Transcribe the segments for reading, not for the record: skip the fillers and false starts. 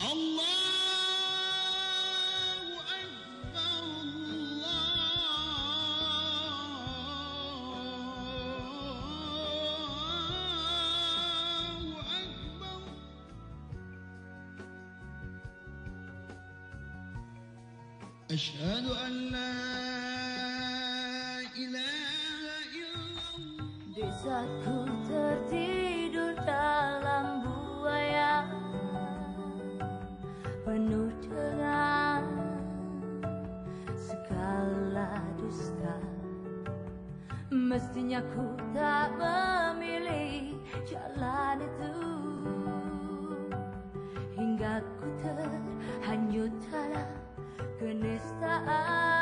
Allahu Akbar, Allahu Akbar. Asyhadu an la ilaha illallah. Di saat ku tertidur dalam buaya penuh dengan segala dusta, mestinya ku tak memilih jalan itu, hingga ku terhanyut dalam kenistaan.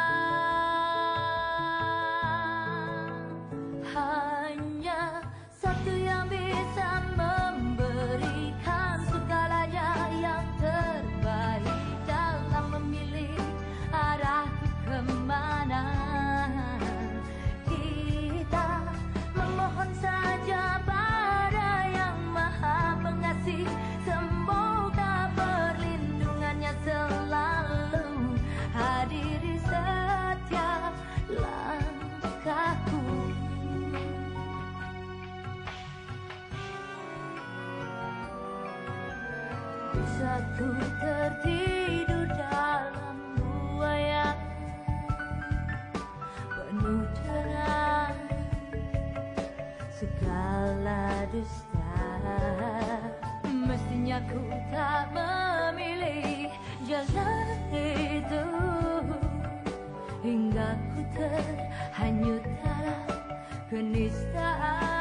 Hanya satu yang bisa memberikan segalanya yang terbaik dalam memilih arah kemana. Kita memohon saja pada Yang Maha Pengasih, semoga perlindungannya selalu hadir di setiap langkahku. Saat ku tertidur dalam buaya penuh dengan segala dusta, mestinya ku tak memilih jalan itu, hingga ku terhanyut dalam kenistaan.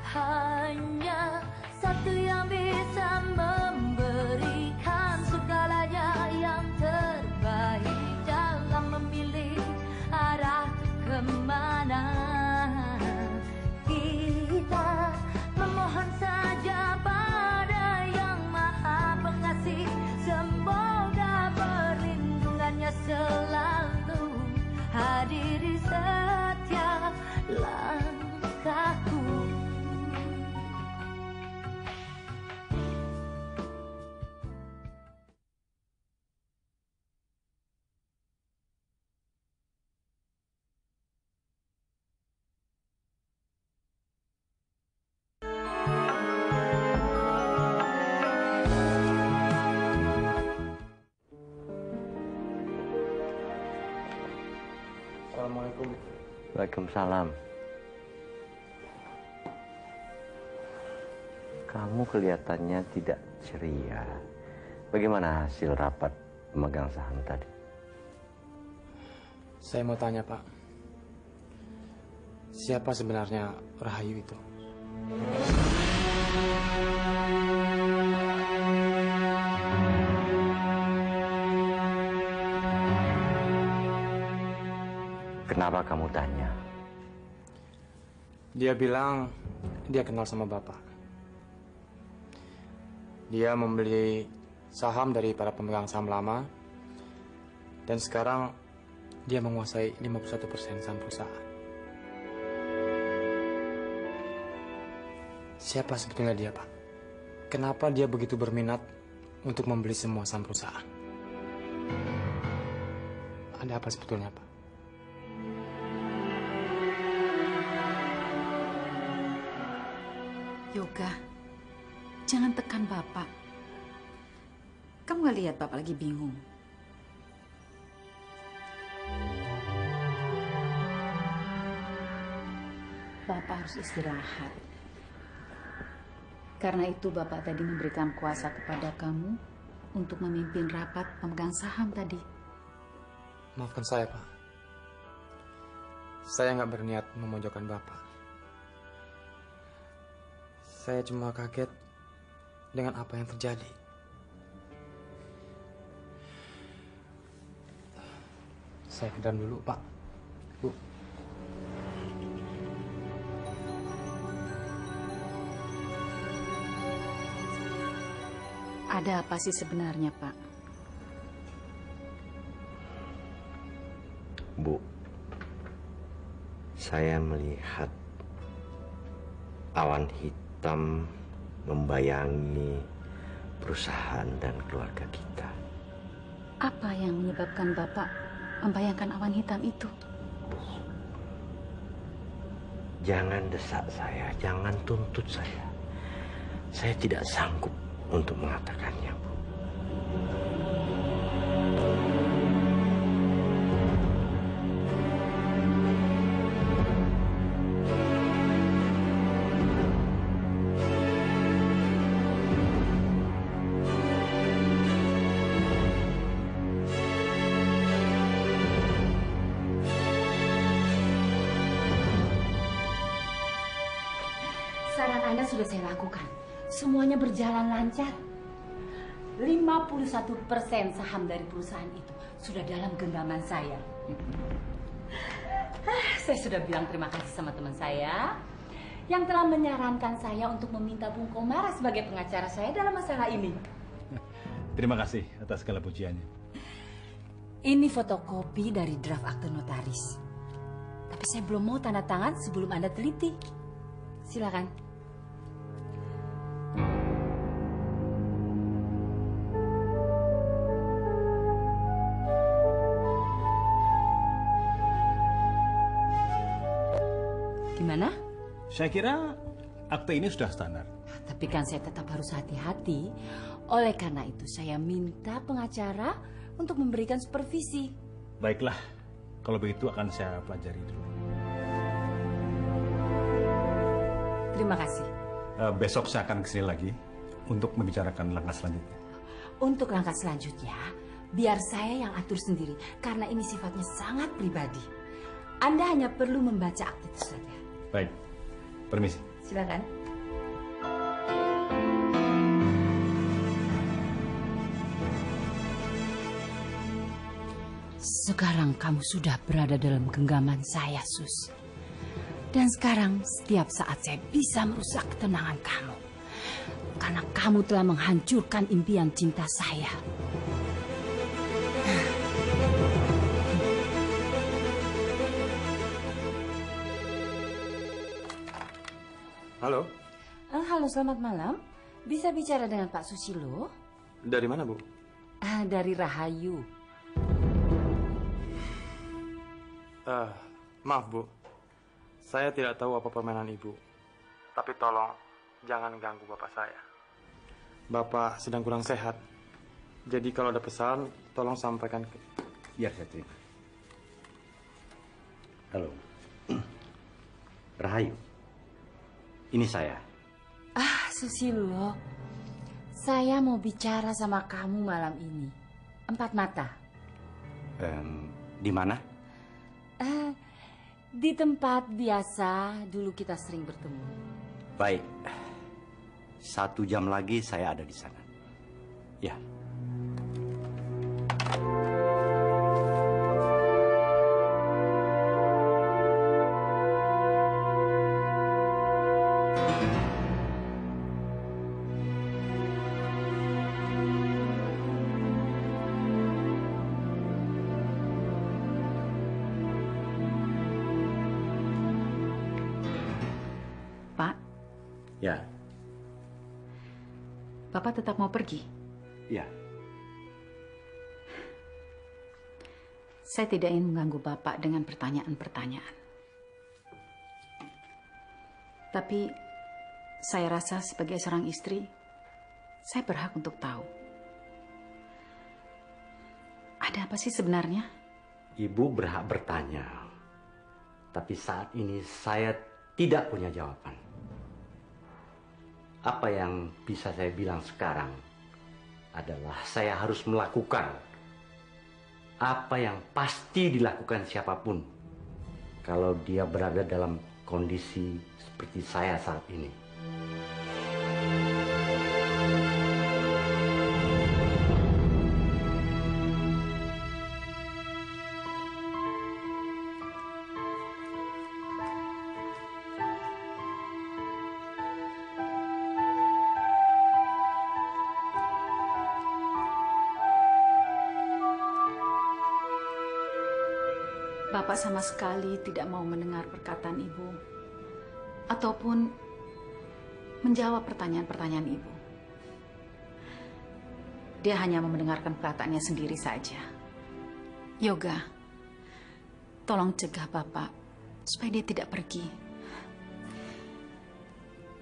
Hanya satu yang bisa memberikan segalanya yang terbaik dalam memilih arah kemana. Kita memohon saja pada Yang Maha Pengasih, semoga perlindungannya selalu hadir di setiap langkahku. Assalamualaikum. Waalaikumsalam. Kamu kelihatannya tidak ceria. Bagaimana hasil rapat pemegang saham tadi? Saya mau tanya, Pak. Siapa sebenarnya Rahayu itu? Kenapa kamu tanya? Dia bilang dia kenal sama Bapak. Dia membeli saham dari para pemegang saham lama, dan sekarang dia menguasai 51% saham perusahaan. Siapa sebetulnya dia, Pak? Kenapa dia begitu berminat untuk membeli semua saham perusahaan? Ada apa sebetulnya, Pak? Yoga, jangan tekan Bapak. Kamu gak lihat Bapak lagi bingung? Bapak harus istirahat. Karena itu Bapak tadi memberikan kuasa kepada kamu untuk memimpin rapat pemegang saham tadi. Maafkan saya, Pak. Saya nggak berniat memojokkan Bapak. Saya cuma kaget dengan apa yang terjadi. Saya ke dalam dulu, Pak. Bu. Ada apa sih sebenarnya, Pak? Bu, saya melihat awan hitam membayangi perusahaan dan keluarga kita. Apa yang menyebabkan Bapak membayangkan awan hitam itu? Jangan desak saya, jangan tuntut saya. Saya tidak sanggup untuk mengatakannya, Bu. Saran Anda sudah saya lakukan. Semuanya berjalan lancar. 51% saham dari perusahaan itu sudah dalam genggaman saya. Saya sudah bilang terima kasih sama teman saya yang telah menyarankan saya untuk meminta Bung Komara sebagai pengacara saya dalam masalah ini. Terima kasih atas segala pujiannya. Ini fotokopi dari draft akte notaris. Tapi saya belum mau tanda tangan sebelum Anda teliti. Silakan. Gimana? Saya kira akte ini sudah standar. Tapi kan saya tetap harus hati-hati. Oleh karena itu saya minta pengacara untuk memberikan supervisi. Baiklah, kalau begitu akan saya pelajari dulu. Terima kasih. Besok saya akan kesini lagi untuk membicarakan langkah selanjutnya. Untuk langkah selanjutnya, biar saya yang atur sendiri. Karena ini sifatnya sangat pribadi. Anda hanya perlu membaca akte itu saja. Baik, permisi. Silakan. Sekarang kamu sudah berada dalam genggaman saya, Sus. Dan sekarang setiap saat saya bisa merusak ketenangan kamu. Karena kamu telah menghancurkan impian cinta saya. Halo, Halo, selamat malam. Bisa bicara dengan Pak Susilo? dari mana, Bu? Dari Rahayu. Maaf, Bu. Saya tidak tahu apa permainan Ibu. Tapi tolong, jangan ganggu Bapak saya. Bapak sedang kurang sehat. Jadi kalau ada pesan, tolong sampaikan ke... Biar saya terima. Halo. Rahayu. Ini saya. Susilo. Saya mau bicara sama kamu malam ini. 4 mata. Di mana? Di tempat biasa dulu kita sering bertemu. Baik. 1 jam lagi saya ada di sana. Ya. Pak, Ya. Bapak tetap mau pergi? Ya. Saya tidak ingin mengganggu Bapak dengan pertanyaan-pertanyaan. Tapi saya rasa sebagai seorang istri, saya berhak untuk tahu. Ada apa sih sebenarnya? Ibu berhak bertanya. Tapi saat ini saya tidak punya jawaban. Apa yang bisa saya bilang sekarang adalah saya harus melakukan apa yang pasti dilakukan siapapun kalau dia berada dalam kondisi seperti saya saat ini. Bapak sama sekali tidak mau mendengar perkataan Ibu. Ataupun menjawab pertanyaan-pertanyaan ibu. Dia hanya mau mendengarkan perkataannya sendiri saja. Yoga, tolong cegah Bapak supaya dia tidak pergi.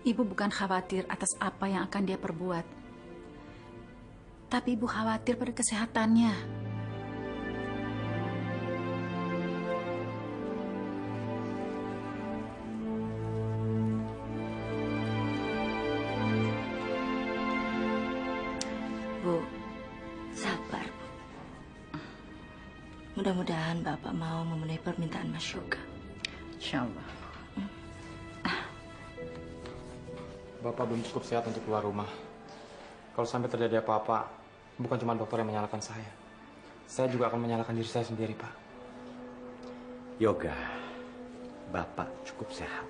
Ibu bukan khawatir atas apa yang akan dia perbuat. Tapi ibu khawatir pada kesehatannya. Bu, sabar, Bu. Mudah-mudahan Bapak mau memenuhi permintaan Mas Yoga. Insya Allah. Bapak belum cukup sehat untuk keluar rumah. Kalau sampai terjadi apa-apa, bukan cuma dokter yang menyalahkan saya. Saya juga akan menyalahkan diri saya sendiri, Pak. Yoga, Bapak cukup sehat.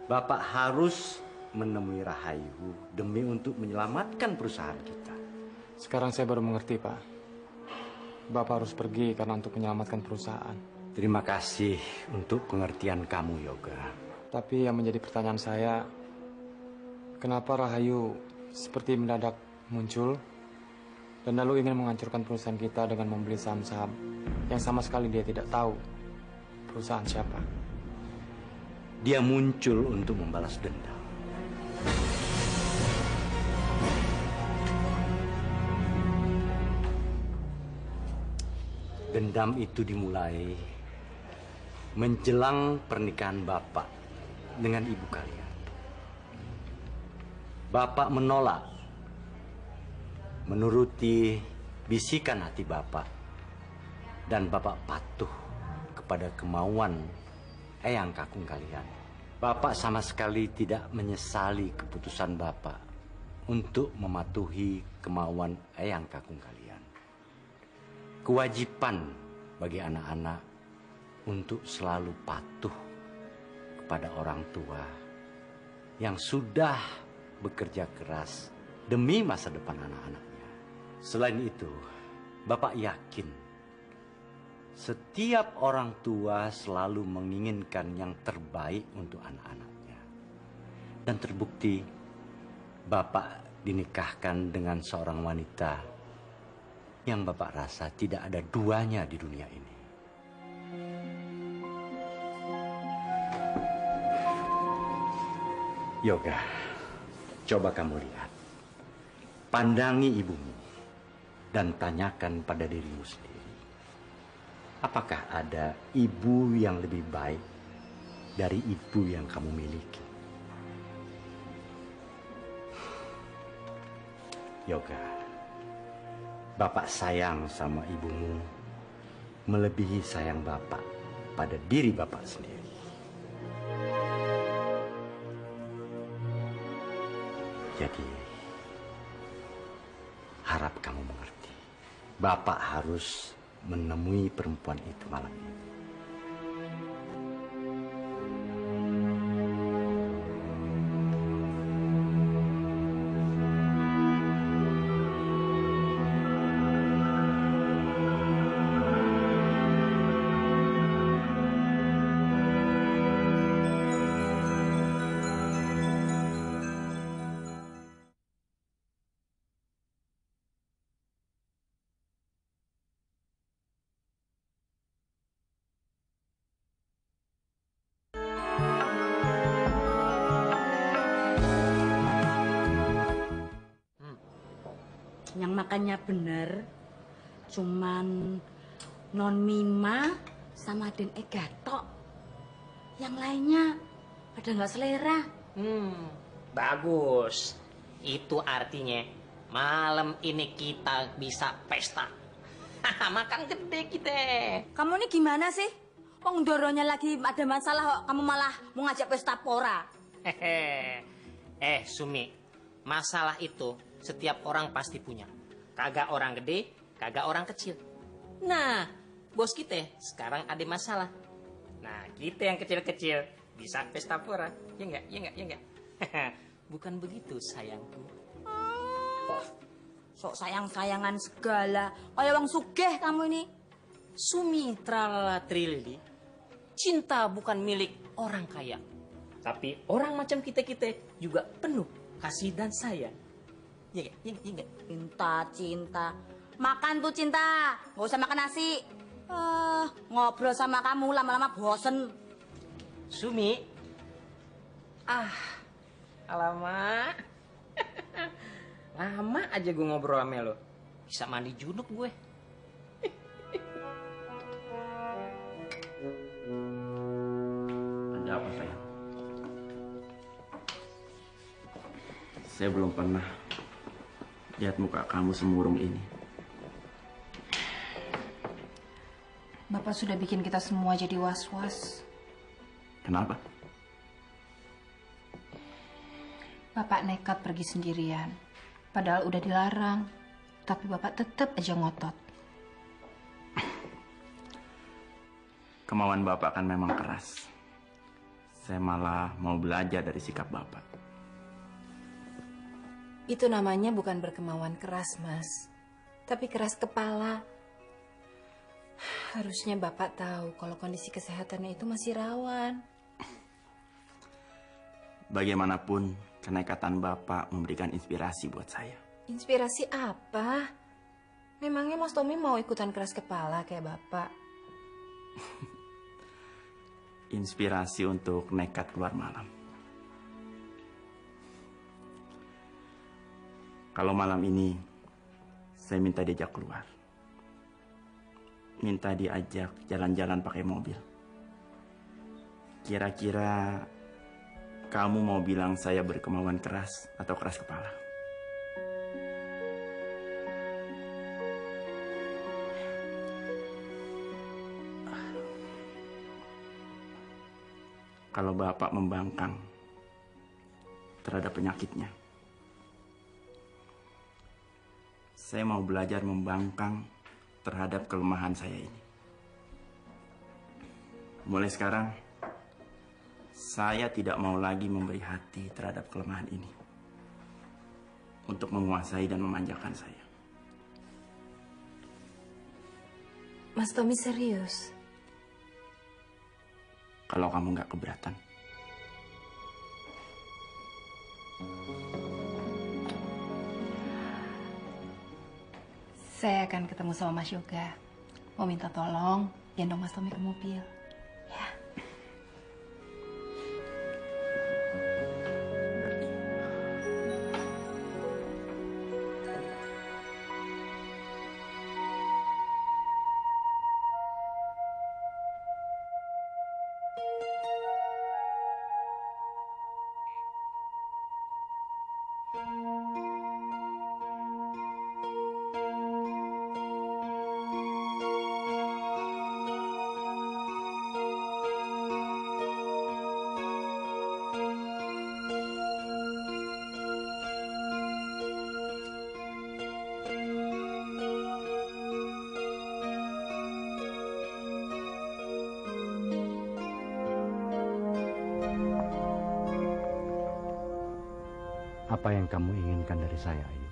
Bapak harus menemui Rahayu demi untuk menyelamatkan perusahaan kita. Sekarang saya baru mengerti, Pak. Bapak harus pergi karena untuk menyelamatkan perusahaan. Terima kasih untuk pengertian kamu, Yoga. Tapi yang menjadi pertanyaan saya, kenapa Rahayu seperti mendadak muncul dan lalu ingin menghancurkan perusahaan kita dengan membeli saham-saham yang sama sekali dia tidak tahu perusahaan siapa? Dia muncul untuk membalas dendam. Dendam itu dimulai menjelang pernikahan Bapak dengan ibu kalian. Bapak menolak menuruti bisikan hati Bapak dan Bapak patuh kepada kemauan eyang kakung kalian. Bapak sama sekali tidak menyesali keputusan Bapak untuk mematuhi kemauan eyang kakung kalian. Kewajiban bagi anak-anak untuk selalu patuh kepada orang tua yang sudah bekerja keras demi masa depan anak-anaknya. Selain itu, Bapak yakin setiap orang tua selalu menginginkan yang terbaik untuk anak-anaknya. Dan terbukti, Bapak dinikahkan dengan seorang wanita yang Bapak rasa tidak ada duanya di dunia ini. Yoga, coba kamu lihat. Pandangi ibumu dan tanyakan pada dirimu sendiri. Apakah ada ibu yang lebih baik dari ibu yang kamu miliki? Yoga, Bapak sayang sama ibumu melebihi sayang Bapak pada diri Bapak sendiri. Jadi, harap kamu mengerti. Bapak harus menemui perempuan itu malam ini. Yang makannya bener cuman Non Mima sama Den Ega tok. Yang lainnya pada nggak selera. Bagus. Itu artinya malam ini kita bisa pesta. Makan gede kita. Kamu ini gimana sih? Wong Doronya lagi ada masalah kok kamu malah mau ngajak pesta pora. Sumi, masalah itu setiap orang pasti punya. Kagak orang gede, kagak orang kecil. Nah, bos kita sekarang ada masalah. Nah, kita yang kecil-kecil bisa pesta pora. Ya enggak, ya enggak, ya enggak. Bukan begitu, sayangku. Sok sayang-sayangan segala. Kayak wong sugih kamu ini. Sumi tralala trilili. Cinta bukan milik orang kaya. Tapi orang macam kita-kita juga penuh kasih dan sayang. Iya nggak? Iya nggak? Cinta. Makan tuh cinta. Nggak usah makan nasi. Ngobrol sama kamu lama-lama bosen. Sumi. Alamak. Lama aja gue ngobrol sama lo. Bisa mandi junub gue. Ada apa sayang? Saya belum pernah lihat muka kamu semurung ini. Bapak sudah bikin kita semua jadi was-was. Kenapa? Bapak nekat pergi sendirian. Padahal udah dilarang. Tapi Bapak tetap aja ngotot. Kemauan Bapak kan memang keras. Saya malah mau belajar dari sikap Bapak. Itu namanya bukan berkemauan keras, Mas. Tapi keras kepala. Harusnya Bapak tahu kalau kondisi kesehatannya itu masih rawan. Bagaimanapun, kenekatan Bapak memberikan inspirasi buat saya. Inspirasi apa? Memangnya Mas Tommy mau ikutan keras kepala kayak Bapak? Inspirasi untuk nekat keluar malam. Kalau malam ini, saya minta diajak keluar. Minta diajak jalan-jalan pakai mobil. Kira-kira kamu mau bilang saya berkemauan keras atau keras kepala? Kalau Bapak membangkang terhadap penyakitnya, saya mau belajar membangkang terhadap kelemahan saya ini. Mulai sekarang, saya tidak mau lagi memberi hati terhadap kelemahan ini untuk menguasai dan memanjakan saya. Mas Tommy serius? Kalau kamu nggak keberatan. Saya akan ketemu sama Mas Yoga. Mau minta tolong gendong Mas Tommy ke mobil. Ya. Apa yang kamu inginkan dari saya, Ayu?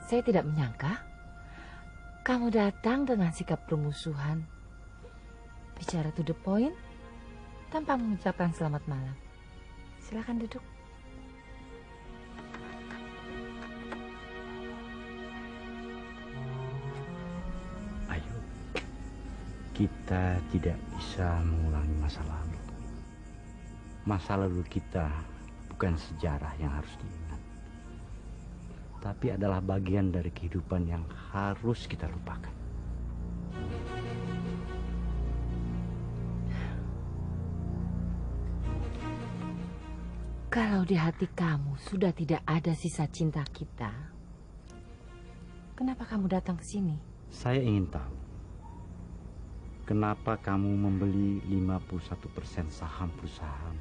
Saya tidak menyangka kamu datang dengan sikap permusuhan. Bicara to the point tanpa mengucapkan selamat malam. Silakan duduk. Ayu, kita tidak bisa mengulangi masa lalu. Masa lalu kita bukan sejarah yang harus diingat, tapi adalah bagian dari kehidupan yang harus kita lupakan. Kalau di hati kamu sudah tidak ada sisa cinta kita, kenapa kamu datang ke sini? Saya ingin tahu, kenapa kamu membeli 51% saham perusahaan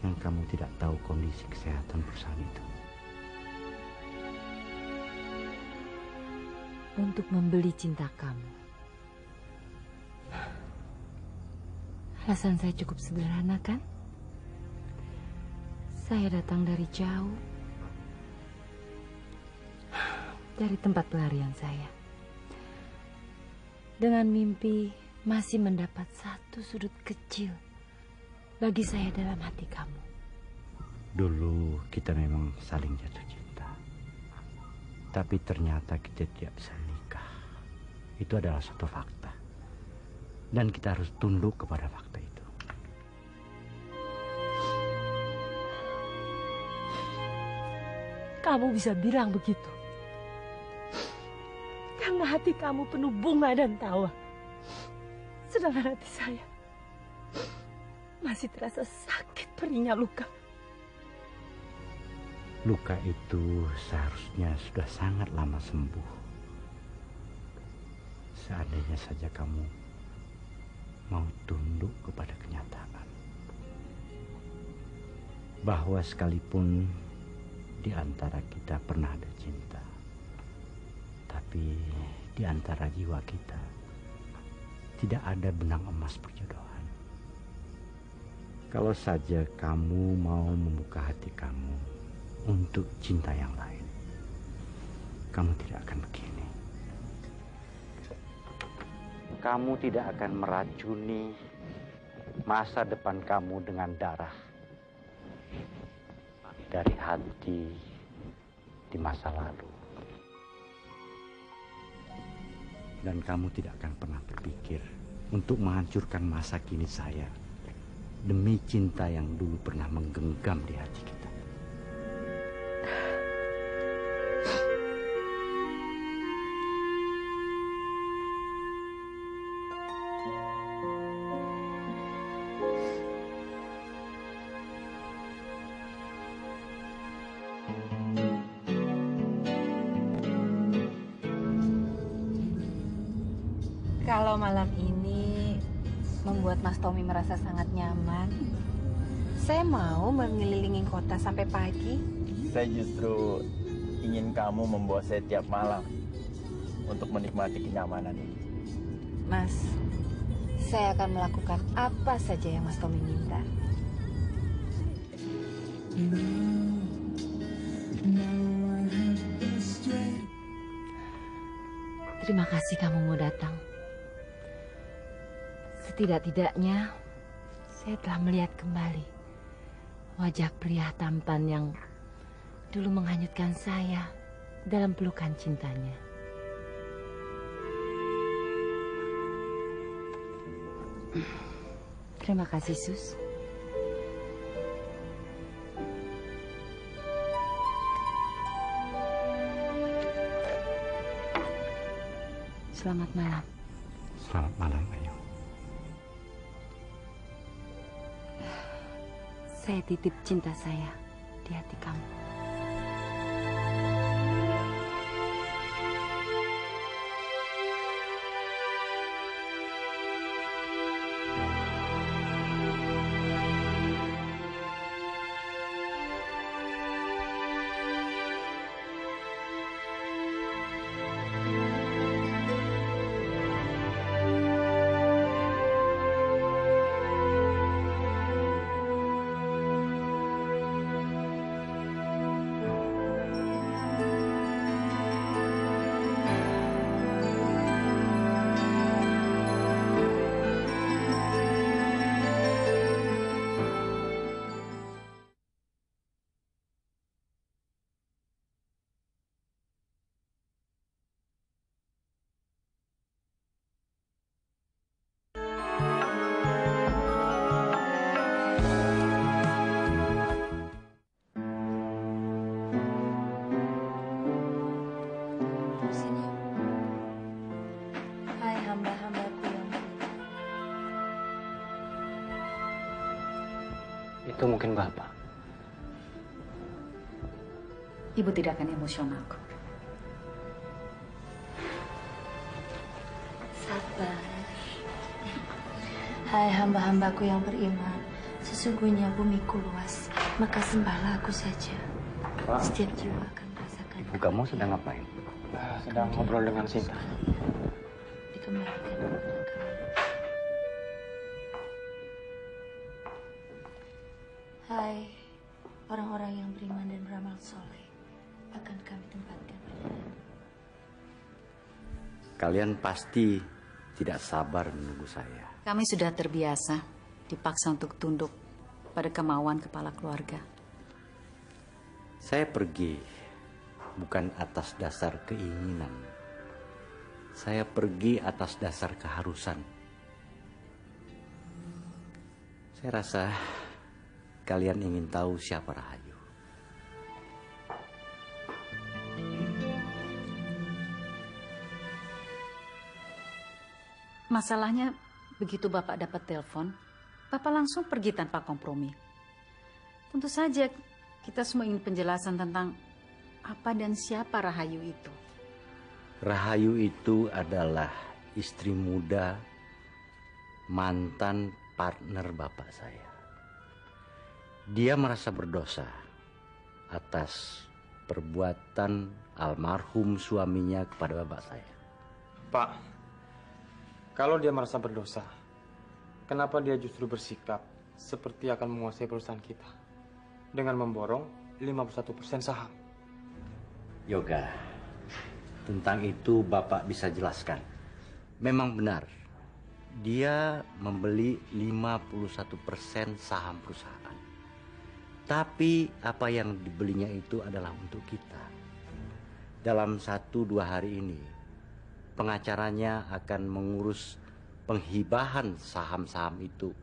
yang kamu tidak tahu kondisi kesehatan perusahaan itu? Untuk membeli cinta kamu. Alasan saya cukup sederhana, kan? Saya datang dari jauh, dari tempat pelarian saya. dengan mimpi masih mendapat satu sudut kecil bagi saya dalam hati kamu. Dulu kita memang saling jatuh cinta. Tapi ternyata kita tidak bisa menikah. Itu adalah suatu fakta. Dan kita harus tunduk kepada fakta itu. Kamu bisa bilang begitu karena hati kamu penuh bunga dan tawa. Sedangkan hati saya masih terasa sakit perihnya luka. Luka itu seharusnya sudah sangat lama sembuh. Seandainya saja kamu mau tunduk kepada kenyataan. Bahwa sekalipun di antara kita pernah ada cinta, tapi di antara jiwa kita tidak ada benang emas perjodohan. Kalau saja kamu mau membuka hati kamu untuk cinta yang lain, kamu tidak akan begini. Kamu tidak akan meracuni masa depan kamu dengan darah dari hati di masa lalu. Dan kamu tidak akan pernah berpikir untuk menghancurkan masa kini saya demi cinta yang dulu pernah menggenggam di hati kita. Kalau malam ini membuat Mas Tommy merasa sangat nyaman, saya mau mengelilingi kota sampai pagi. Saya justru ingin kamu membawa saya tiap malam untuk menikmati kenyamanan ini. Mas, saya akan melakukan apa saja yang Mas Tommy minta. Terima kasih kamu mau datang. Setidak-tidaknya saya telah melihat kembali wajah pria tampan yang dulu menghanyutkan saya dalam pelukan cintanya. Terima kasih, Sus. Selamat malam. Selamat malam, Ayu. Saya titip cinta saya di hati kamu. Hai hamba-hambaku yang Itu mungkin Bapak. Ibu tidak akan emosional kok. sabar. Hai hamba-hambaku yang beriman, sesungguhnya bumiku luas, maka sembahlah aku saja. Setiap jiwa akan merasakan. Ibu kamu sedang ngapain? Sedang ngobrol dengan Sinta. Dikembalikan kepada kami. Hai orang-orang yang beriman dan beramal soleh, akan kami tempatkan pada Kalian pasti tidak sabar menunggu saya. Kami sudah terbiasa dipaksa untuk tunduk pada kemauan kepala keluarga. Saya pergi bukan atas dasar keinginan. Saya pergi atas dasar keharusan. Saya rasa kalian ingin tahu siapa Rahayu. Masalahnya, begitu Bapak dapat telepon, Bapak langsung pergi tanpa kompromi. Tentu saja kita semua ingin penjelasan tentang apa dan siapa Rahayu itu. Rahayu itu adalah istri muda, mantan partner bapak saya. Dia merasa berdosa atas perbuatan almarhum suaminya kepada bapak saya. Pak, kalau dia merasa berdosa, kenapa dia justru bersikap seperti akan menguasai perusahaan kita dengan memborong 51% saham? Yoga, tentang itu bapak bisa jelaskan. Memang benar, dia membeli 51% saham perusahaan. Tapi apa yang dibelinya itu adalah untuk kita. Dalam 1-2 hari ini, pengacaranya akan mengurus penghibahan saham-saham itu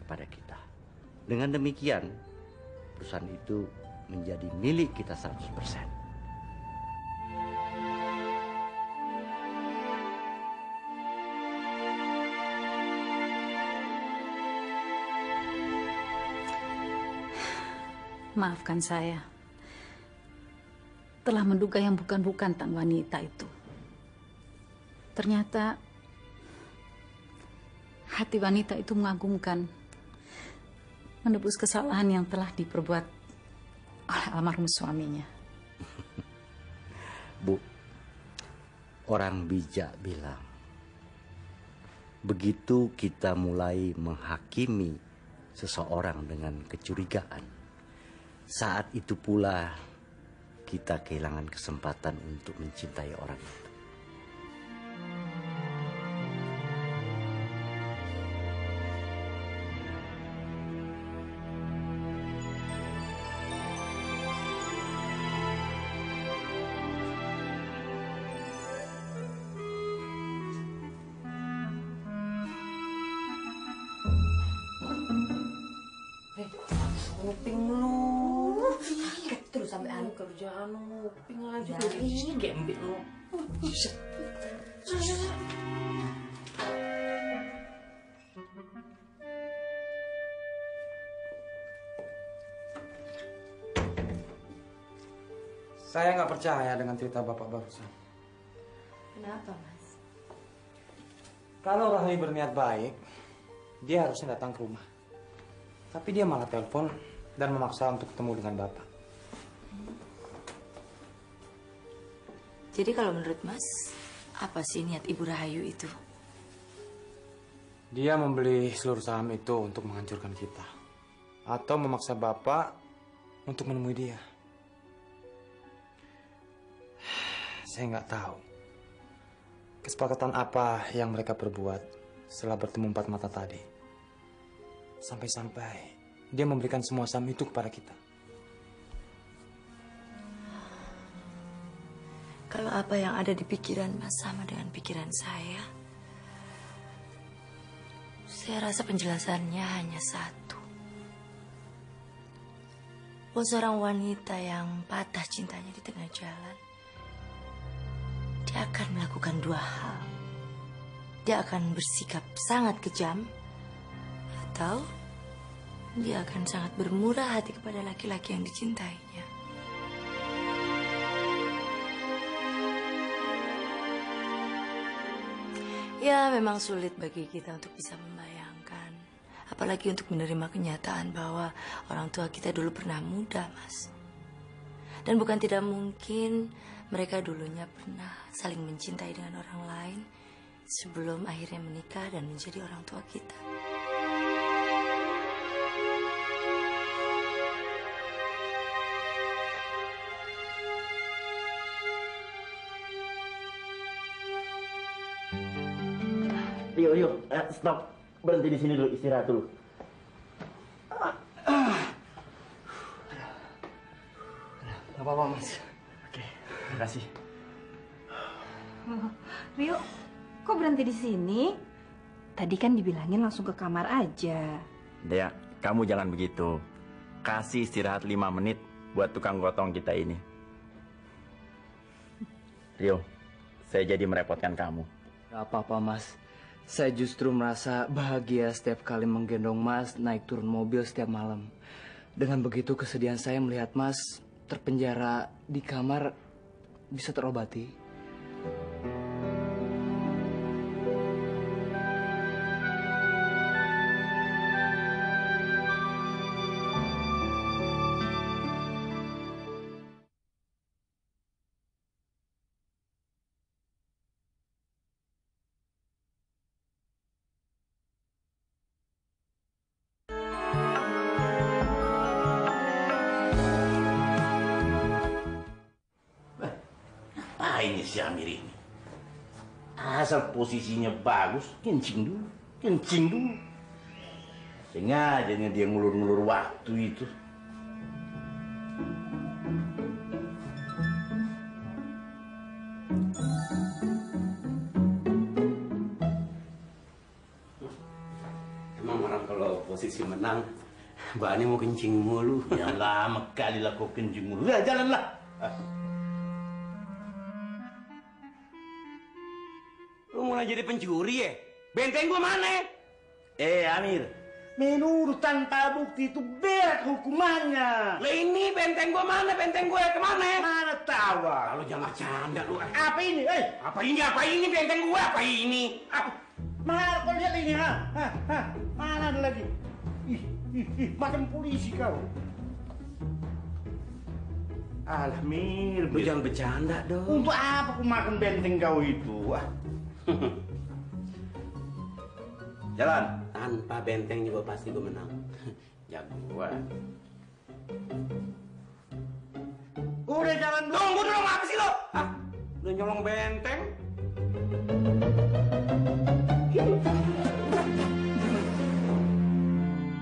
kepada kita. Dengan demikian, perusahaan itu menjadi milik kita 100%. Maafkan saya. Telah menduga yang bukan-bukan tentang wanita itu. Ternyata hati wanita itu mengagumkan, menebus kesalahan yang telah diperbuat oleh almarhum suaminya. Bu, orang bijak bilang, begitu kita mulai menghakimi seseorang dengan kecurigaan, saat itu pula kita kehilangan kesempatan untuk mencintai orang itu. Nguping lu. Sakit terus sampai anu Kerjaan nguping lagi. Dari. Gembit lu. Saya nggak percaya dengan cerita Bapak barusan. Kenapa, Mas? Kalau Rahayu berniat baik, dia harusnya datang ke rumah. Tapi dia malah telepon dan memaksa untuk ketemu dengan Bapak. Jadi kalau menurut Mas, apa sih niat Ibu Rahayu itu? Dia membeli seluruh saham itu untuk menghancurkan kita. Atau memaksa Bapak untuk menemui dia. Saya nggak tahu kesepakatan apa yang mereka perbuat setelah bertemu 4 mata tadi. Sampai-sampai dia memberikan semua saham itu kepada kita. Kalau apa yang ada di pikiran Mas sama dengan pikiran saya rasa penjelasannya hanya satu. Buat seorang wanita yang patah cintanya di tengah jalan, dia akan melakukan 2 hal. Dia akan bersikap sangat kejam, atau dia akan sangat bermurah hati kepada laki-laki yang dicintainya. Ya, memang sulit bagi kita untuk bisa membayangkan. Apalagi untuk menerima kenyataan bahwa orang tua kita dulu pernah muda, Mas. Dan bukan tidak mungkin mereka dulunya pernah saling mencintai dengan orang lain sebelum akhirnya menikah dan menjadi orang tua kita. Rio, stop. Berhenti di sini dulu, istirahat dulu. Gak apa-apa, Mas. Oke, terima kasih. Rio, kok berhenti di sini? Tadi kan dibilangin langsung ke kamar aja. Dea, kamu jangan begitu. Kasih istirahat 5 menit buat tukang gotong kita ini. Rio, saya jadi merepotkan kamu. Gak apa-apa, Mas. Saya justru merasa bahagia setiap kali menggendong Mas naik turun mobil setiap malam. Dengan begitu kesedihan saya melihat Mas terpenjara di kamar bisa terobati. Ini si Amir ini. Asal posisinya bagus, kencing dulu. Kencing dulu. Sengaja dia ngulur-ngulur waktu itu. Emang orang kalau posisi menang, Mbak Ani mau kencing mulu. Ya lama kali lah kau kencing mulu. Ya jalanlah. Lu mulai jadi pencuri ya? Benteng gua mana? Amir, menurut tanpa bukti itu berat hukumannya. Lah ini benteng gua mana? Benteng gua kemana? Mana tahu? Kalau jangan bercanda lu. Apa ini? Apa ini? Apa ini benteng gua? Apa ini? Mana kau lihat ini? Mana ada lagi? Macam polisi kau. Alah Mir, Lu jangan bercanda dong. Untuk apa aku makan benteng kau itu? Jalan. Tanpa benteng juga pasti gue menang. Jago gua. Udah jalan dulu. Tunggu dulu, apa sih lo? Udah nyolong benteng.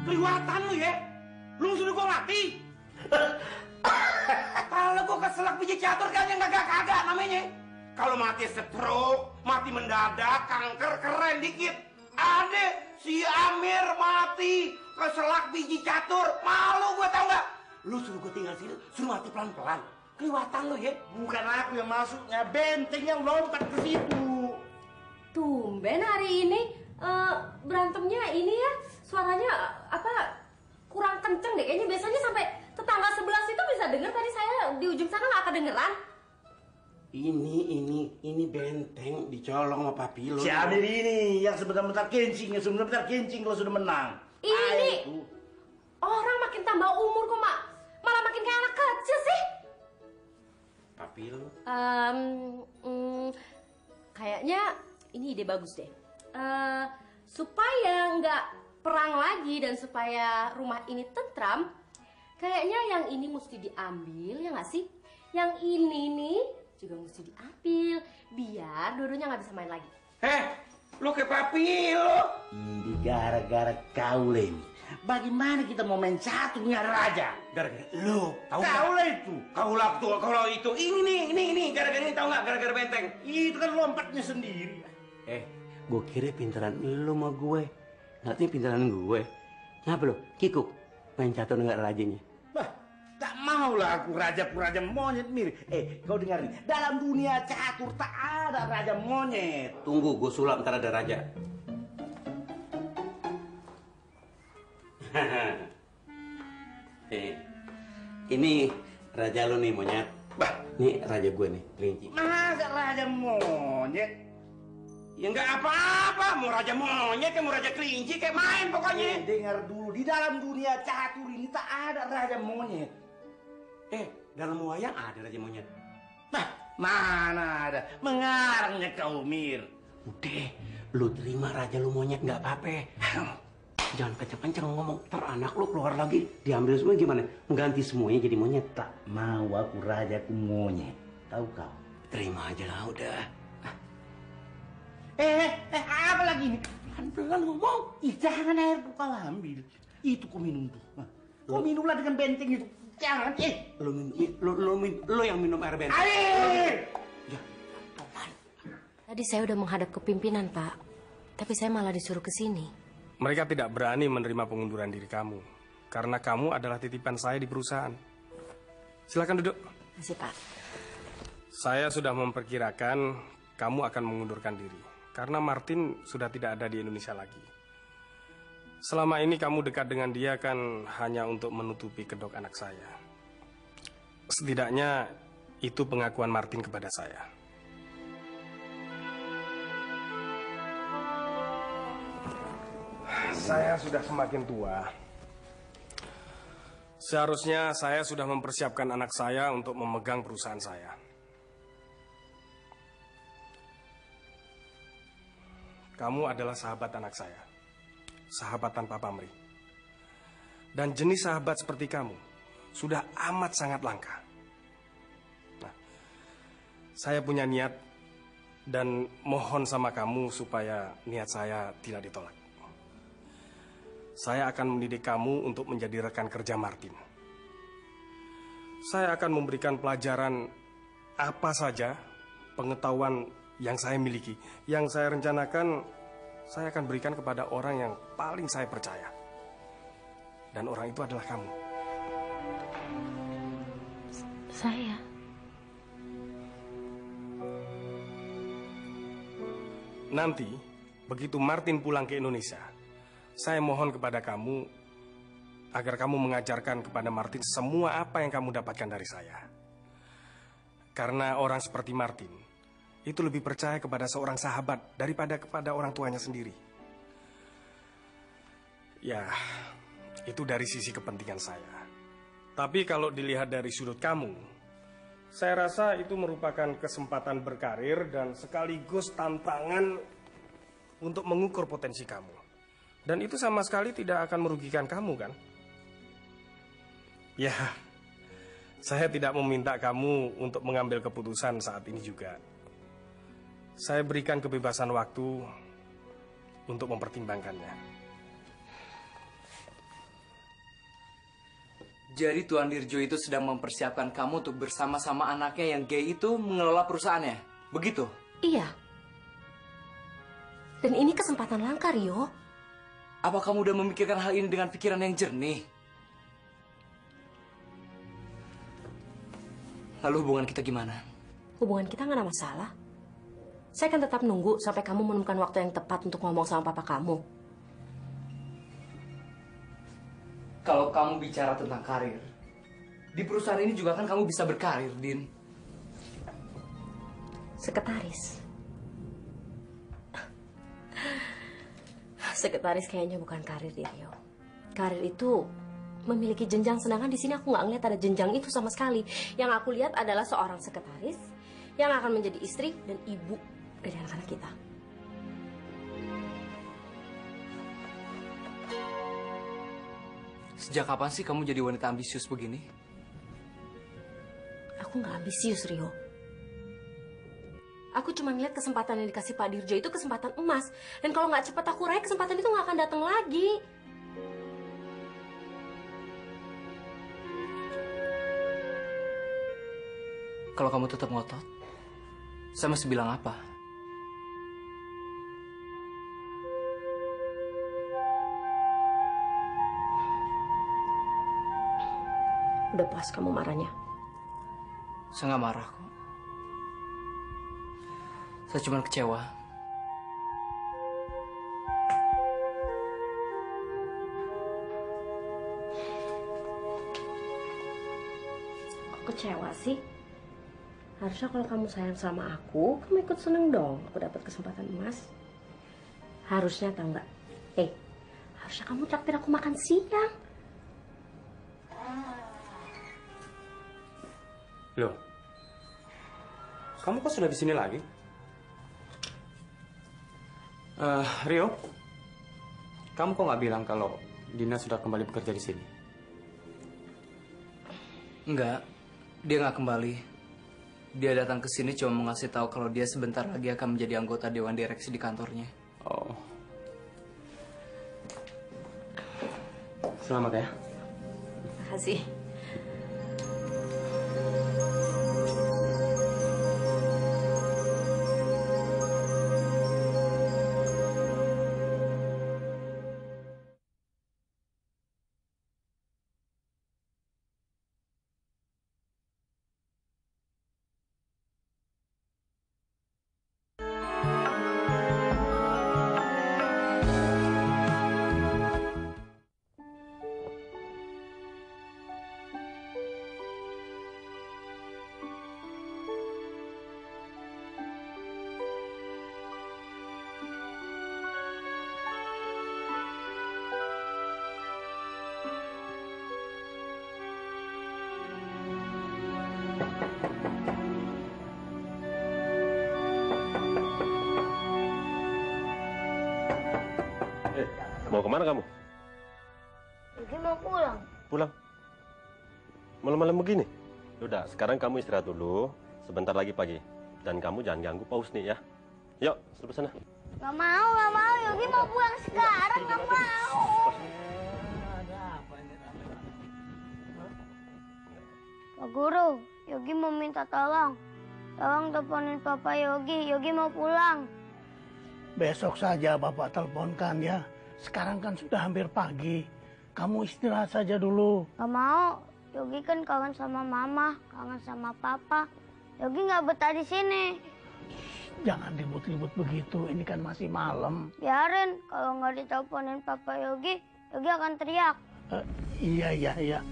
Kelihatan lu ya. Lu suruh gua mati. Kalau gua keselak biji catur kan yang kagak-kagak namanya. Kalau mati stroke, mati mendadak, kanker, keren dikit. Ada si Amir mati keselak biji catur. Malu gue tau gak? Lu suruh gue tinggal sini, suruh mati pelan-pelan. Kelihatan lu ya. Bukan aku yang masuknya, benteng yang lompat ke situ. Tumben hari ini berantemnya ini ya suaranya kurang kenceng deh. Kayaknya biasanya sampai tetangga sebelah situ bisa denger. Tadi saya di ujung sana nggak kedengeran. Ini benteng dicolong sama papi lo. Si Amir ini yang sebentar-bentar kencing, kalau sudah menang. Ini orang makin tambah umur kok malah makin kayak anak kecil sih. Papi lo. Kayaknya ini ide bagus deh. Supaya nggak perang lagi dan supaya rumah ini tentram, kayaknya yang ini mesti diambil ya nggak sih? Yang ini nih juga mesti diambil biar dua-duanya nggak bisa main lagi. Lo kayak papi lo. Ini gara-gara kau Lemi. Bagaimana kita mau main catur nyari raja? Gara-gara lo. Kau lah itu. Kalau itu. Ini gara-gara ini tahu nggak? Gara-gara benteng. Itu kan lompatnya sendiri. Gue kira pintaran lo sama gue. Nanti pintaran gue. Ngapa lo? Kikuk. Main catur nggak rajanya. Tak maulah aku raja monyet Mir. Kau dengar nih, dalam dunia catur tak ada raja monyet. Tunggu, gue sulap ntar ada raja. Ini raja lo nih monyet. Ini raja gue nih, kelinci. Masa raja monyet? Ya nggak apa-apa, mau raja monyet, mau raja kelinci, kayak main pokoknya. Dengar dulu, di dalam dunia catur ini tak ada raja monyet. Dalam wayang ada raja monyet. Mana ada? Mengarangnya kau Mir. Udah, lu terima raja lu monyet nggak apa-apa. Jangan kenceng-kenceng ngomong, ntar anak lu keluar lagi, diambil semua gimana? Mengganti semuanya jadi monyet. Tak mau aku rajaku monyet, tahu kau? Terima aja lah udah. Apa lagi ini? Pelan-pelan ngomong. Ih, jangan air tuh kau ambil. Itu kau minum tuh. Nah, kau minumlah dengan benteng itu. Jangan, lo yang minum air benteng. Air! Tadi saya udah menghadap ke pimpinan, Pak. Tapi saya malah disuruh ke sini. Mereka tidak berani menerima pengunduran diri kamu. Karena kamu adalah titipan saya di perusahaan. Silakan duduk. Masih, Pak. Saya sudah memperkirakan kamu akan mengundurkan diri. Karena Martin sudah tidak ada di Indonesia lagi. Selama ini kamu dekat dengan dia kan hanya untuk menutupi kedok anak saya. Setidaknya itu pengakuan Martin kepada saya. Saya sudah semakin tua. Seharusnya saya sudah mempersiapkan anak saya untuk memegang perusahaan saya. Kamu adalah sahabat anak saya. Sahabat tanpa pamrih. Dan jenis sahabat seperti kamu sudah amat sangat langka. Nah, saya punya niat dan mohon sama kamu supaya niat saya tidak ditolak. Saya akan mendidik kamu untuk menjadi rekan kerja Martin. Saya akan memberikan pelajaran apa saja, pengetahuan yang saya miliki. Yang saya rencanakan, saya akan berikan kepada orang yang paling saya percaya. Dan orang itu adalah kamu. Saya? Nanti, begitu Martin pulang ke Indonesia, saya mohon kepada kamu agar kamu mengajarkan kepada Martin semua apa yang kamu dapatkan dari saya. Karena orang seperti Martin itu lebih percaya kepada seorang sahabat daripada kepada orang tuanya sendiri. Ya, itu dari sisi kepentingan saya. Tapi kalau dilihat dari sudut kamu, saya rasa itu merupakan kesempatan berkarir dan sekaligus tantangan untuk mengukur potensi kamu. Dan itu sama sekali tidak akan merugikan kamu, kan? Ya, saya tidak meminta kamu untuk mengambil keputusan saat ini juga. Saya berikan kebebasan waktu untuk mempertimbangkannya. Jadi Tuan Dirjo itu sedang mempersiapkan kamu untuk bersama-sama anaknya yang gay itu mengelola perusahaannya? Begitu? Iya. Dan ini kesempatan langka, Rio. Apa kamu udah memikirkan hal ini dengan pikiran yang jernih? Lalu hubungan kita gimana? Hubungan kita nggak ada masalah. Saya akan tetap nunggu sampai kamu menemukan waktu yang tepat untuk ngomong sama papa kamu. Kalau kamu bicara tentang karir, di perusahaan ini juga kan kamu bisa berkarir, Din. Sekretaris. Sekretaris kayaknya bukan karir di Rio. Karir itu memiliki jenjang, sedangkan di sini aku nggak ngeliat ada jenjang itu sama sekali. Yang aku lihat adalah seorang sekretaris yang akan menjadi istri dan ibu dari anak-anak kita. Sejak kapan sih kamu jadi wanita ambisius begini? Aku nggak ambisius, Rio. Aku cuma ngeliat kesempatan yang dikasih Pak Dirjo itu kesempatan emas. Dan kalau nggak cepat aku raih, kesempatan itu nggak akan datang lagi. Kalau kamu tetap ngotot, saya masih bilang apa? Udah puas kamu marahnya? Saya nggak marah kok. Saya cuma kecewa. Kok kecewa sih? Harusnya kalau kamu sayang sama aku, kamu ikut seneng dong. Aku dapat kesempatan emas. Harusnya tau nggak? Harusnya kamu traktir aku makan siang. Loh, kamu kok sudah di sini lagi? Rio, kamu kok nggak bilang kalau Dina sudah kembali bekerja di sini? Enggak, dia nggak kembali. Dia datang ke sini cuma mau ngasih tahu kalau dia sebentar lagi akan menjadi anggota dewan direksi di kantornya. Oh, Selamat ya. Makasih. Mau kemana kamu? Yogi mau pulang. Pulang? Malam-malam begini? Udah, sekarang kamu istirahat dulu. Sebentar lagi pagi. Dan kamu jangan ganggu Pak Husni ya. Yuk, sebelah sana. Gak mau. Yogi mau pulang sekarang, gak mau. Pak Guru, Yogi mau minta tolong. Tolong teleponin Papa Yogi. Yogi mau pulang. Besok saja Bapak teleponkan ya. Sekarang kan sudah hampir pagi. Kamu istirahat saja dulu. Gak mau. Yogi kan kangen sama Mama, kangen sama Papa. Yogi nggak betah di sini. Jangan ribut-ribut begitu. Ini kan masih malam. Biarin. Kalau nggak diteleponin Papa Yogi, Yogi akan teriak. Iya.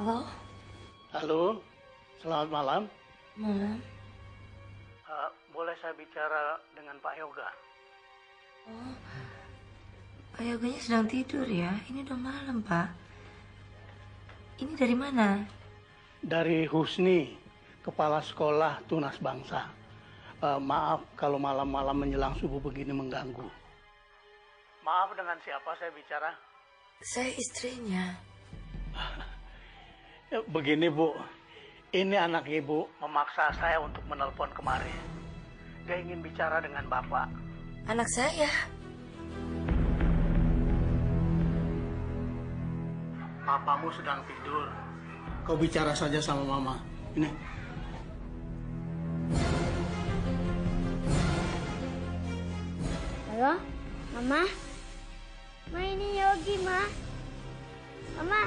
Halo? Halo, selamat malam. Malam. Boleh saya bicara dengan Pak Yoga? Oh, Pak Yoganya sedang tidur ya? Ini udah malam, Pak. Ini dari mana? Dari Husni, Kepala Sekolah Tunas Bangsa. Maaf kalau malam-malam menjelang subuh begini mengganggu. Maaf, dengan siapa saya bicara? Saya istrinya. Begini Bu, ini anak Ibu memaksa saya untuk menelpon kemari. Dia ingin bicara dengan Bapak. Anak saya? Papamu sedang tidur. Kau bicara saja sama Mama. Ini. Halo, Mama? Ma, ini Yogi, Ma. Mama,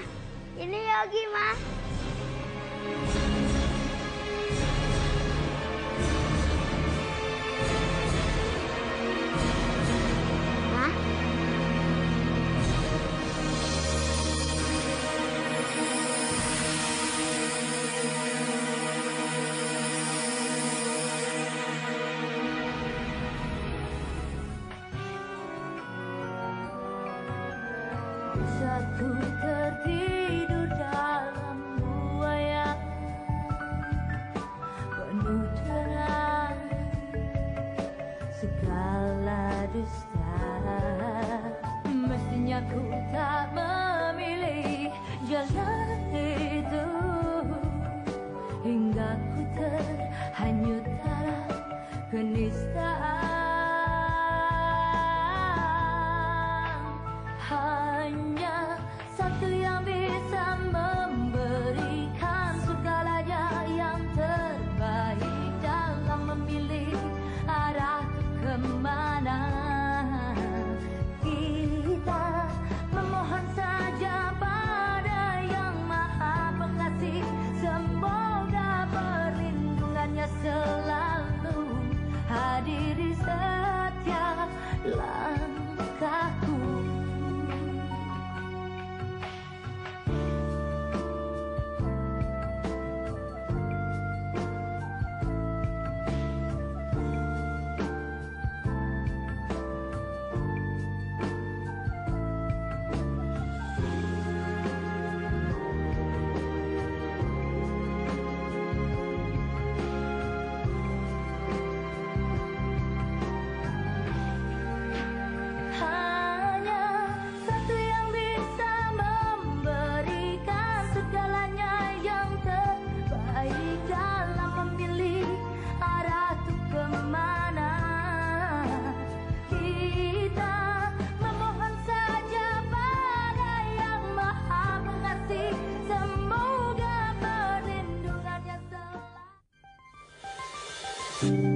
ini Yogi, Ma. Ma? Saat ku tertidur dalam buaya penuh dengan segala dusta, mestinya ku tak memilih jalan itu hingga ku terhanyut dalam kenistaan. Hanya satu yang bisa memberikan segalanya yang terbaik dalam memilih arah kemana. Kita memohon saja pada Yang Thank you.